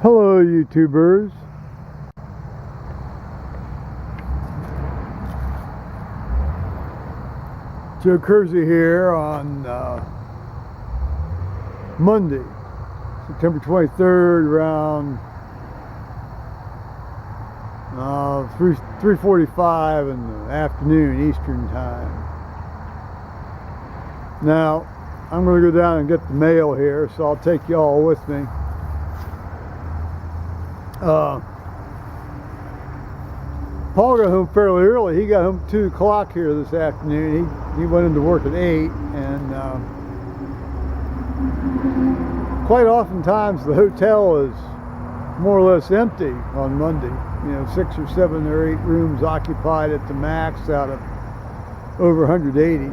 Hello YouTubers. Joe Kersey here on Monday, September 23rd, around 3:45 in the afternoon Eastern time. Now I'm going to go down and get the mail here, so I'll take y'all with me. Paul got home fairly early. He got home at 2 o'clock here this afternoon. He went into work at 8, and quite oftentimes the hotel is more or less empty on Monday. You know, 6 or 7 or 8 rooms occupied at the max out of over 180.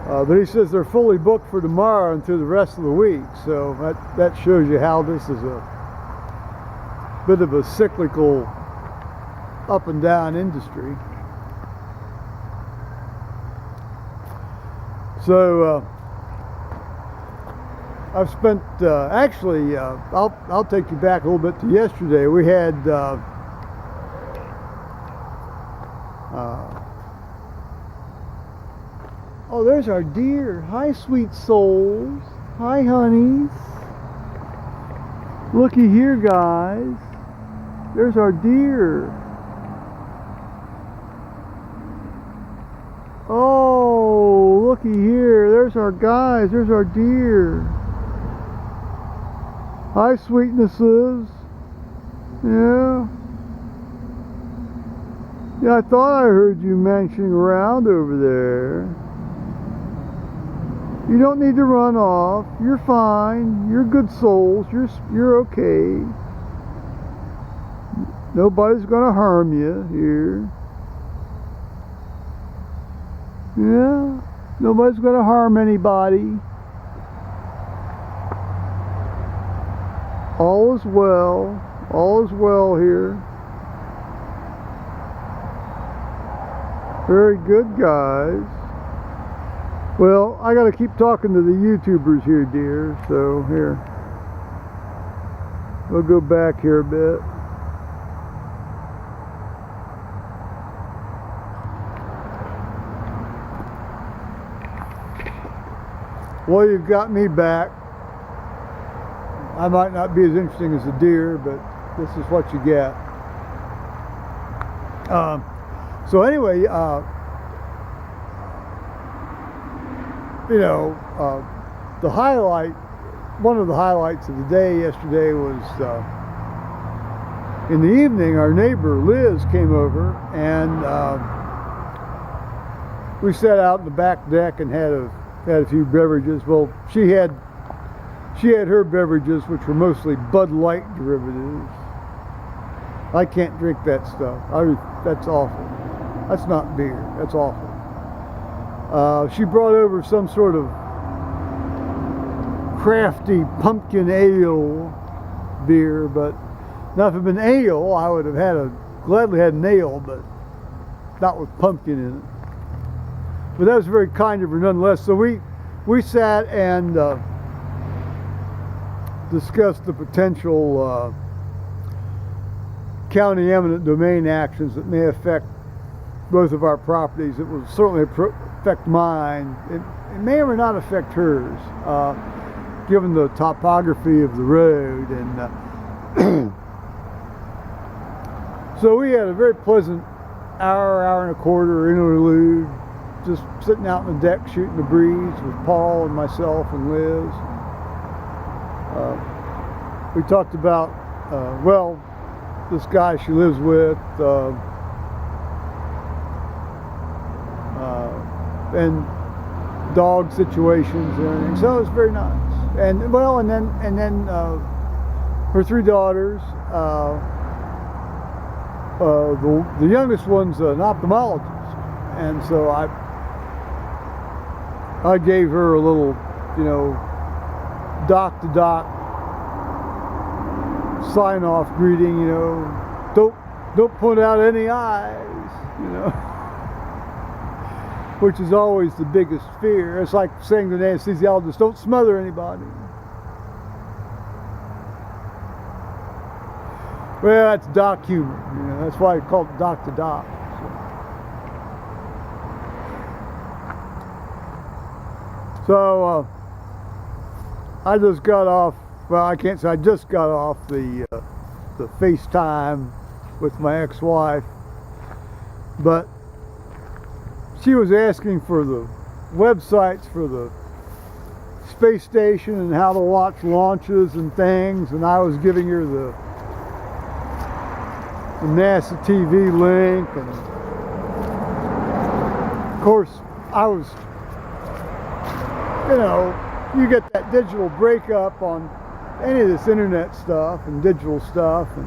But he says they're fully booked for tomorrow and through the rest of the week. So that shows you how this is a bit of a cyclical up and down industry. So I've spent actually I'll take you back a little bit to yesterday. We had oh, there's our deer. Hi, sweet souls. Hi, honeys. Looky here, guys. There's our deer. Oh, looky here. There's our guys. There's our deer. Hi, sweetnesses. Yeah. Yeah, I thought I heard you mentioning around over there. You don't need to run off. You're fine. You're good souls. You're okay. Nobody's gonna harm you here. Yeah, nobody's gonna harm anybody. All is well. All is well here. Very good, guys. Well, I gotta keep talking to the YouTubers here, dear. So here, we'll go back here a bit. Well, you've got me back. I might not be as interesting as a deer, but this is what you get. So anyway, you know, the highlight, one of the highlights of the day yesterday was in the evening, our neighbor Liz came over, and we sat out in the back deck and had a few beverages. Well, she had her beverages, which were mostly Bud Light derivatives. I can't drink that stuff. That's awful. That's not beer. That's awful. She brought over some sort of crafty pumpkin ale beer, but now if it had been ale, I would have gladly had an ale, but not with pumpkin in it. But that was very kind of her nonetheless. So we sat and discussed the potential county eminent domain actions that may affect both of our properties. It will certainly affect mine. It may or may not affect hers, given the topography of the road. And so we had a very pleasant hour and a quarter interlude, just sitting out on the deck shooting the breeze with Paul and myself and Liz. We talked about, well, this guy she lives with, and dog situations and everything. So it was very nice. And well, and then her 3 daughters. The youngest one's an ophthalmologist, and so I gave her a little, you know, doc to doc sign off greeting. You know, don't put out any eyes. You know. Which is always the biggest fear. It's like saying to an anesthesiologist, don't smother anybody. Well, that's doc humor. You know, that's why I call it doc to doc. So I just got off. Well, I can't say I just got off the FaceTime with my ex-wife, but she was asking for the websites for the space station and how to watch launches and things, and I was giving her the NASA TV link, and of course I was, you know, you get that digital breakup on any of this internet stuff and digital stuff, and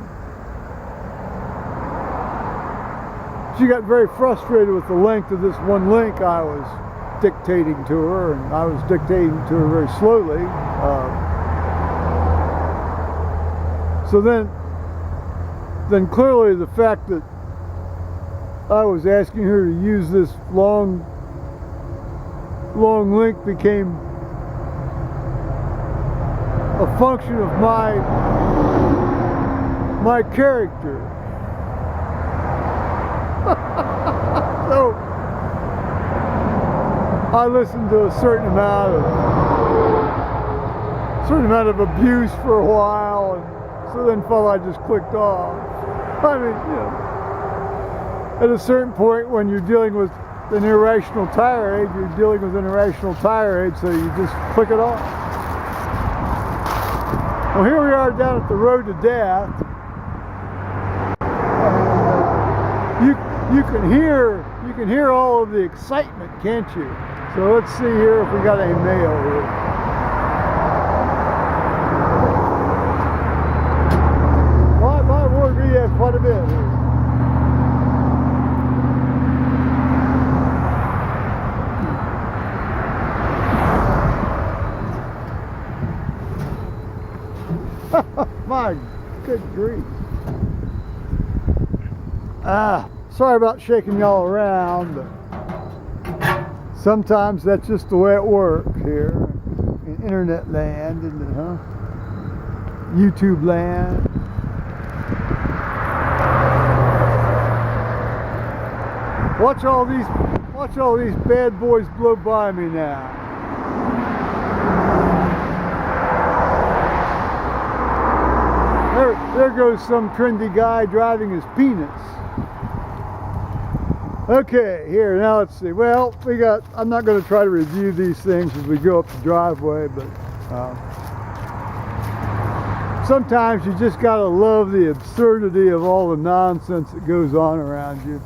she got very frustrated with the length of this one link I was dictating to her, and I was dictating to her very slowly. So then clearly the fact that I was asking her to use this long link became a function of my character. So I listened to a certain amount of abuse for a while, and so then felt I just clicked off. I mean, you know, at a certain point when you're dealing with an irrational tirade, you're dealing with an irrational tirade, so you just click it off. Well, here we are down at the road to death. You can hear all of the excitement, can't you? So let's see here if we got any mail here. My word, we have quite a bit here. My good grief. Sorry about shaking y'all around, but sometimes that's just the way it works here in internet land, isn't it, huh? YouTube land. Watch all these bad boys blow by me now. There goes some trendy guy driving his peanuts. Okay, here, now let's see. Well, I'm not going to try to review these things as we go up the driveway, but sometimes you just got to love the absurdity of all the nonsense that goes on around you.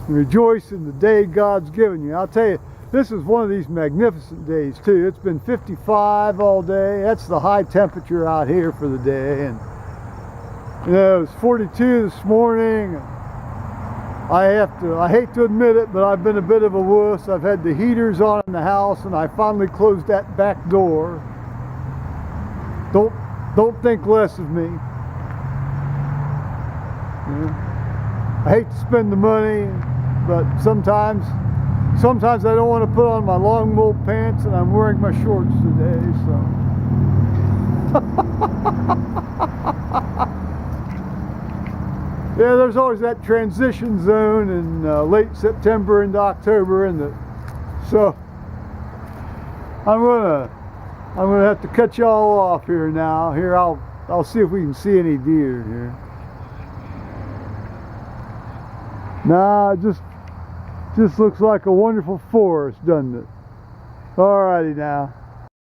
And rejoice in the day God's given you. I'll tell you, this is one of these magnificent days too. It's been 55 all day. That's the high temperature out here for the day. And you know, it was 42 this morning. I hate to admit it, but I've been a bit of a wuss. I've had the heaters on in the house, and I finally closed that back door. Don't think less of me. You know, I hate to spend the money, but sometimes I don't want to put on my long wool pants, and I'm wearing my shorts today, so. Yeah, there's always that transition zone in late September into October, so I'm gonna have to cut y'all off here now. Here, I'll see if we can see any deer here. Nah, it just looks like a wonderful forest, doesn't it? Alrighty now.